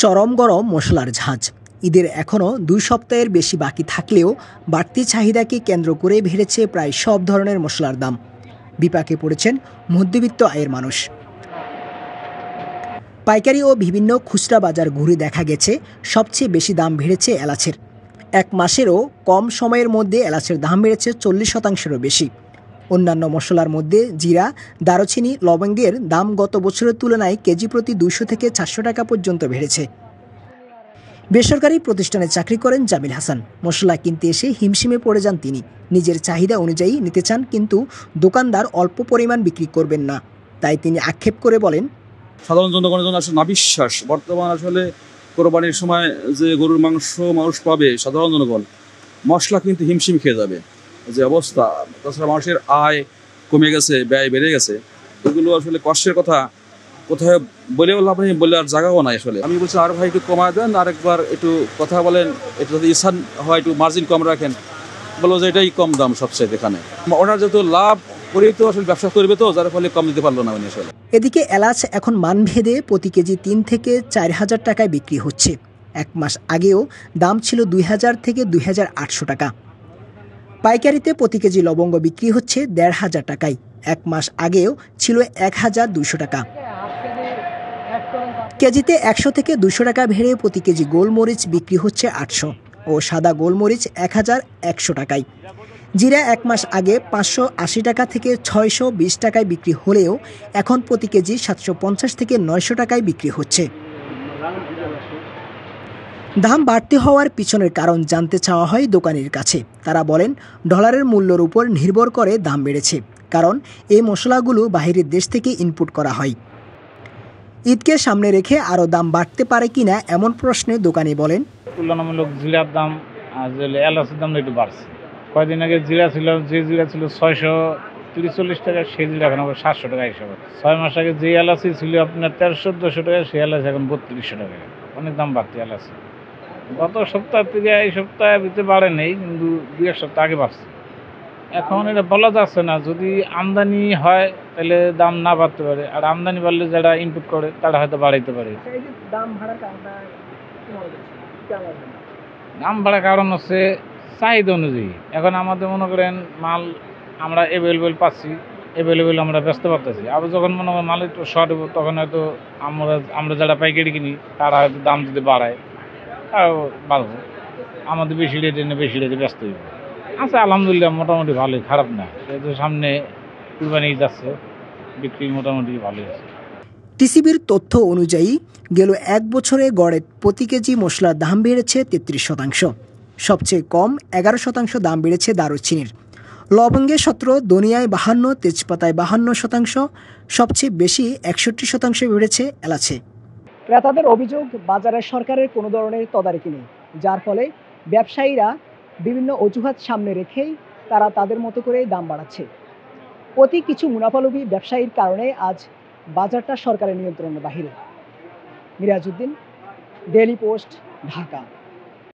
চরম গরম মশলার ঝাঁজ। ঈদের এখনও ২ সপ্তাহের বেশি বাকি থাকলেও বাড়তি চাহিদাকে কেন্দ্র করে বেড়েছে প্রায় সব ধরনের মশলার দাম। বিপাকে পড়েছেন মধ্যবিত্ত আয়ের মানুষ। পাইকারি ও বিভিন্ন খুচরা বাজার ঘুরে দেখা গেছে সবচেয়ে বেশি দাম বেড়েছে এলাচের। এক মাসেরও কম সময়ের মধ্যে এলাচের দাম বেড়েছে 40%-এরও বেশি। অন্যান্য মশলার মধ্যে জিরা, দারুচিনি, লবঙ্গের দাম গত বছরের তুলনায় কেজি প্রতি ২০০ থেকে ৪০০ টাকা পর্যন্ত বেড়েছে। বেসরকারি প্রতিষ্ঠানে চাকরি করেন জামিল হাসান। মশলা কিনতে এসে হিমশিমে পড়ে যান তিনি। নিজের চাহিদা অনুযায়ী নিতে চান, কিন্তু দোকানদার অল্প পরিমাণ বিক্রি করবেন না। তাই তিনি আক্ষেপ করে বলেন, সাধারণ জনগণের জন্য আসলে নাবিশ্বাস। বর্তমান আসলে কোরবানির সময় যে গরুর মাংস মানুষ পাবে, সাধারণ জনগণ মশলা কিন্তু হিমশিম খেয়ে যাবে যে অবস্থা। তাছাড়া মানুষের আয় কমে গেছে, ব্যয় বেড়ে গেছে। এগুলো আসলে কষ্টের কথা কোথায় বলেও লাভ নেই, বলে আর জায়গাও নাই। আসলে আমি বলছি, আর ভাই একটু কমায় দেন, আরেকবার একটু কথা বলেন, একটু যদি ইচ্ছান হয় একটু মার্জিন কম রাখেন। বলবো যে এটাই কম দাম সবচেয়ে। এখানে ওনার যেহেতু লাভ করেই তো আসলে ব্যবসা করবে, তো যার ফলে কম দিতে পারলো না উনি আসলে। এদিকে এলাচ এখন মানভেদে প্রতি কেজি ৩ থেকে ৪ হাজার টাকায় বিক্রি হচ্ছে। এক মাস আগেও দাম ছিল ২,০০০ থেকে ২,৮০০ টাকা। পাইকারিতে প্রতি কেজি লবঙ্গ বিক্রি হচ্ছে ১,৫০০ টাকায়। এক মাস আগেও ছিল ১,২০০ টাকা। কেজিতে ১০০ থেকে ২০০ টাকা বেড়ে প্রতি কেজি গোলমরিচ বিক্রি হচ্ছে ৮০০ ও সাদা গোলমরিচ ১,১০০ টাকায়। জিরা এক মাস আগে ৫৮০ টাকা থেকে ৬২০ টাকায় বিক্রি হলেও এখন প্রতি কেজি ৭৫০ থেকে ৯০০ টাকায় বিক্রি হচ্ছে। দাম বাড়তে হওয়ার পিছনের কারণ জানতে চাওয়া হয় দোকানির কাছে। তারা বলেন, ডলারের মূল্যের উপর নির্ভর করে দাম বেড়েছে, কারণ এই মশলাগুলো বাইরের দেশ থেকে ইনপুট করা হয়। ঈদকে সামনে রেখে আরও দাম বাড়তে পারে কিনা এমন প্রশ্নে দোকানি বলেন, তুলনামূলক জিরার দাম আর এলাচের দামটা একটু বাড়ছে। কয়েকদিন আগে জিরা ছিল, যে জিরা ছিল ৬৩০-৪০ টাকা, সেই জিরা এখন আবার ৭০০ টাকা হিসাবে। ৬ মাস আগে যে এলাচি ছিল আপনার ১৩০০-১৪০০ টাকা, সেই এলাচ এখন ৩২০০ টাকা। অনেক দাম বাড়তি এলাচি। গত সপ্তাহ থেকে এই সপ্তাহের ভিতরে বাড়ে নেই, কিন্তু ২-১ সপ্তাহ আগে বাড়ছে। এখন এটা বলা যাচ্ছে না, যদি আমদানি হয় তাহলে দাম না বাড়তে পারে, আর আমদানি বাড়লে যারা ইনপুট করে তারা হয়তো বাড়াইতে পারে। দাম বাড়ার কারণ হচ্ছে চাহিদা অনুযায়ী। এখন আমাদের মনে করেন মাল আমরা অ্যাভেলেবেল পাচ্ছি, অ্যাভেলেবেল আমরা বেচতে পারতেছি। আবার যখন মনে করেন মাল একটু শর্ট হবে, তখন হয়তো আমরা যারা পাইকারি কিনি তারা হয়তো দাম যদি বাড়ায়, তাও বাড়বো। আমাদের বেশি রেটে এনে বেশি রেটে ব্যস্ত হইব। আচ্ছা, আলহামদুলিল্লাহ মোটামুটি ভালোই, খারাপ না। সেহেতু সামনে কুরবানি যাচ্ছে, বিক্রি মোটামুটি ভালোই আছে। টিসিবির তথ্য অনুযায়ী গেল এক বছরে গড়ে প্রতি কেজি মশলার দাম বেড়েছে ৩৩%। সবচেয়ে কম ১১% দাম বেড়েছে দারুচিনির। লবঙ্গে ১৭, ধনিয়ায় ৫২, তেজপাতায় ৫২%, সবচেয়ে বেশি ৬১% বেড়েছে এলাচে। ক্রেতাদের অভিযোগ, বাজারে সরকারের কোনো ধরনের তদারকি নেই, যার ফলে ব্যবসায়ীরা বিভিন্ন অজুহাত সামনে রেখেই তারা তাদের মতো করে দাম বাড়াচ্ছে। অতি কিছু মুনাফালোভী ব্যবসায়ীর কারণে আজ বাজারটা সরকারের নিয়ন্ত্রণের বাহিরে। Mirajuddin, daily post, Dhaka.